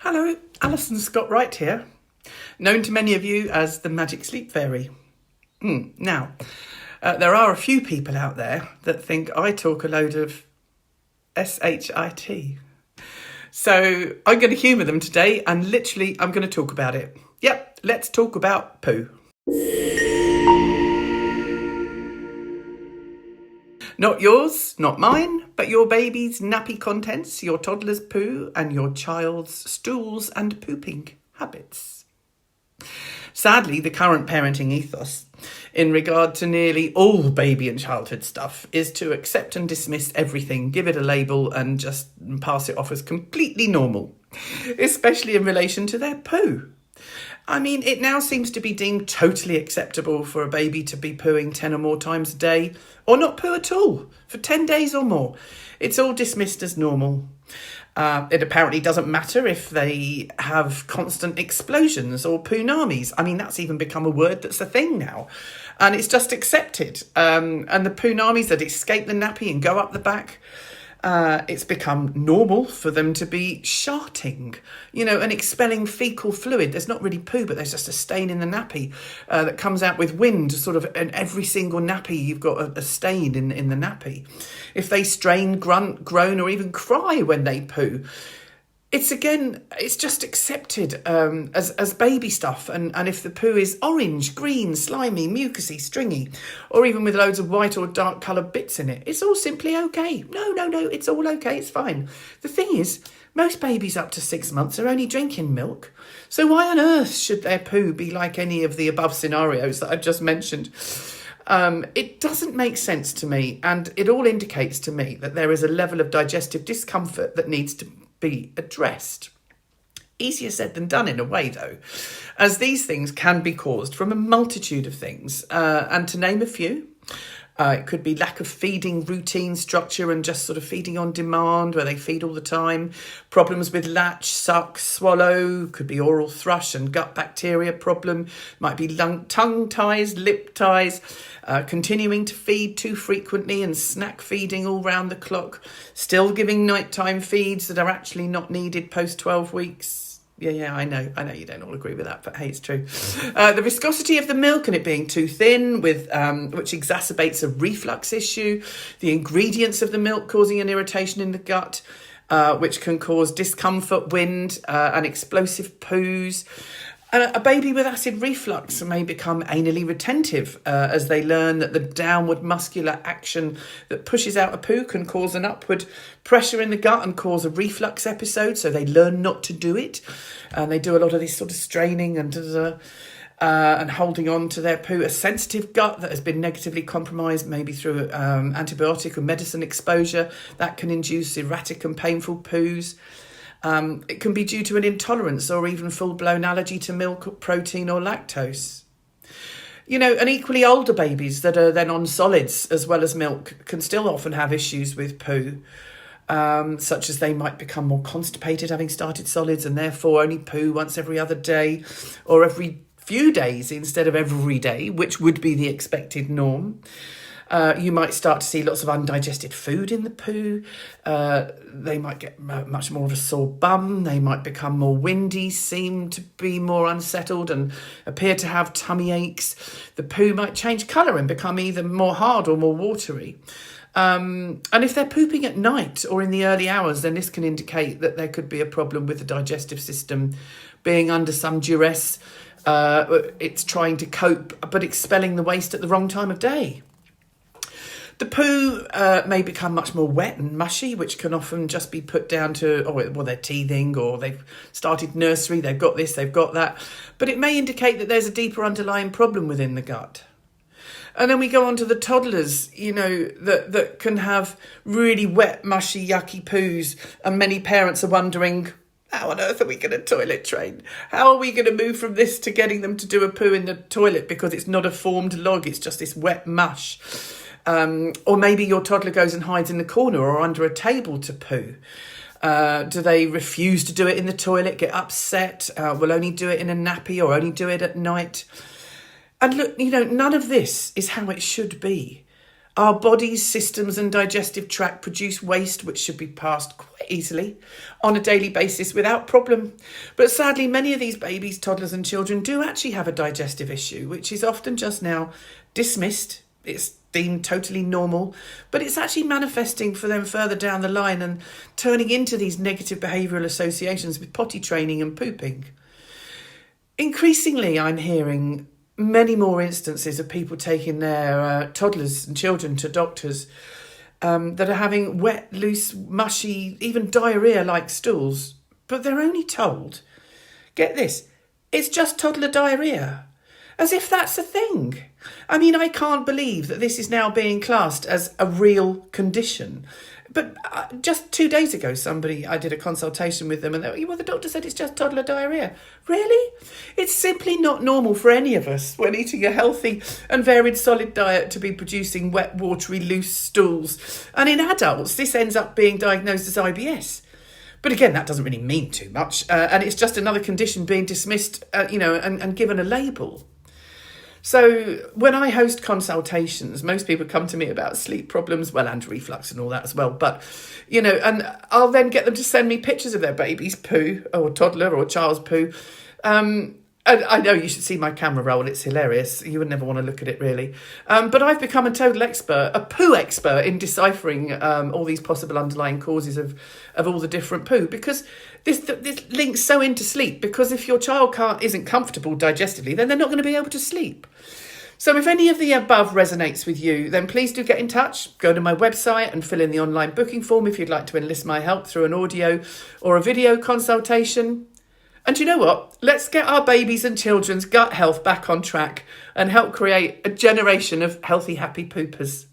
Hello, Alison Scott-Wright here, known to many of you as the Magic Sleep Fairy. Now, there are a few people out there that think I talk a load of S-H-I-T. So I'm going to humour them today and literally I'm going to talk about it. Yep, let's talk about poo. Not yours, not mine, but your baby's nappy contents, your toddler's poo, and your child's stools and pooping habits. Sadly, the current parenting ethos in regard to nearly all baby and childhood stuff is to accept and dismiss everything, give it a label and just pass it off as completely normal, especially in relation to their poo. I mean, it now seems to be deemed totally acceptable for a baby to be pooing 10 or more times a day, or not poo at all, for 10 days or more. It's all dismissed as normal. It apparently doesn't matter if they have constant explosions or poonamis. I mean, that's even become a word that's a thing now. And it's just accepted. And the poonamis that escape the nappy and go up the back, it's become normal for them to be sharting, and expelling fecal fluid. There's not really poo, but there's just a stain in the nappy that comes out with wind. Sort of in every single nappy, you've got a stain in the nappy. If they strain, grunt, groan, or even cry when they poo, it's just accepted as baby stuff. And if the poo is orange, green, slimy, mucousy, stringy, or even with loads of white or dark coloured bits in it, it's all simply okay. No, it's all okay, it's fine. The thing is, most babies up to 6 months are only drinking milk. So why on earth should their poo be like any of the above scenarios that I've just mentioned? It doesn't make sense to me, and it all indicates to me that there is a level of digestive discomfort that needs to be addressed. Easier said than done in a way, though, as these things can be caused from a multitude of things, and to name a few, it could be lack of feeding routine structure and just sort of feeding on demand where they feed all the time, problems with latch, suck, swallow, could be oral thrush and gut bacteria problem, might be tongue ties, lip ties, continuing to feed too frequently and snack feeding all round the clock, still giving nighttime feeds that are actually not needed post 12 weeks. Yeah, I know you don't all agree with that, but hey, it's true. The viscosity of the milk and it being too thin, which exacerbates a reflux issue. The ingredients of the milk causing an irritation in the gut, which can cause discomfort, wind, and explosive poos. A baby with acid reflux may become anally retentive as they learn that the downward muscular action that pushes out a poo can cause an upward pressure in the gut and cause a reflux episode. So they learn not to do it. And they do a lot of this sort of straining and holding on to their poo. A sensitive gut that has been negatively compromised, maybe through antibiotic or medicine exposure, that can induce erratic and painful poos. It can be due to an intolerance or even full-blown allergy to milk, protein or lactose. And equally older babies that are then on solids as well as milk can still often have issues with poo, such as they might become more constipated having started solids and therefore only poo once every other day or every few days instead of every day, which would be the expected norm. You might start to see lots of undigested food in the poo. They might get much more of a sore bum. They might become more windy, seem to be more unsettled and appear to have tummy aches. The poo might change colour and become either more hard or more watery. And if they're pooping at night or in the early hours, then this can indicate that there could be a problem with the digestive system being under some duress. It's trying to cope, but expelling the waste at the wrong time of day. The poo may become much more wet and mushy, which can often just be put down to, they're teething or they've started nursery, they've got this, they've got that. But it may indicate that there's a deeper underlying problem within the gut. And then we go on to the toddlers, that can have really wet, mushy, yucky poos. And many parents are wondering, how on earth are we going to toilet train? How are we going to move from this to getting them to do a poo in the toilet because it's not a formed log, it's just this wet mush? Or maybe your toddler goes and hides in the corner or under a table to poo. Do they refuse to do it in the toilet, get upset, will only do it in a nappy or only do it at night? And look, none of this is how it should be. Our bodies, systems and digestive tract produce waste which should be passed quite easily on a daily basis without problem. But sadly, many of these babies, toddlers and children do actually have a digestive issue, which is often just now dismissed. It's deemed totally normal, but it's actually manifesting for them further down the line and turning into these negative behavioural associations with potty training and pooping. Increasingly, I'm hearing many more instances of people taking their toddlers and children to doctors that are having wet, loose, mushy, even diarrhea-like stools, but they're only told, get this, it's just toddler diarrhea, as if that's a thing. I mean, I can't believe that this is now being classed as a real condition. But just 2 days ago, I did a consultation with them and the doctor said it's just toddler diarrhea. Really? It's simply not normal for any of us when eating a healthy and varied solid diet to be producing wet, watery, loose stools. And in adults, this ends up being diagnosed as IBS. But again, that doesn't really mean too much. And it's just another condition being dismissed, and given a label. So when I host consultations, most people come to me about sleep problems, and reflux and all that as well. But, and I'll then get them to send me pictures of their baby's poo or toddler or child's poo. And I know you should see my camera roll. It's hilarious. You would never want to look at it, really. But I've become a total expert, a poo expert in deciphering all these possible underlying causes of all the different poo, because this links so into sleep, because if your child isn't comfortable digestively, then they're not going to be able to sleep. So if any of the above resonates with you, then please do get in touch. Go to my website and fill in the online booking form if you'd like to enlist my help through an audio or a video consultation. And you know what? Let's get our babies and children's gut health back on track and help create a generation of healthy, happy poopers.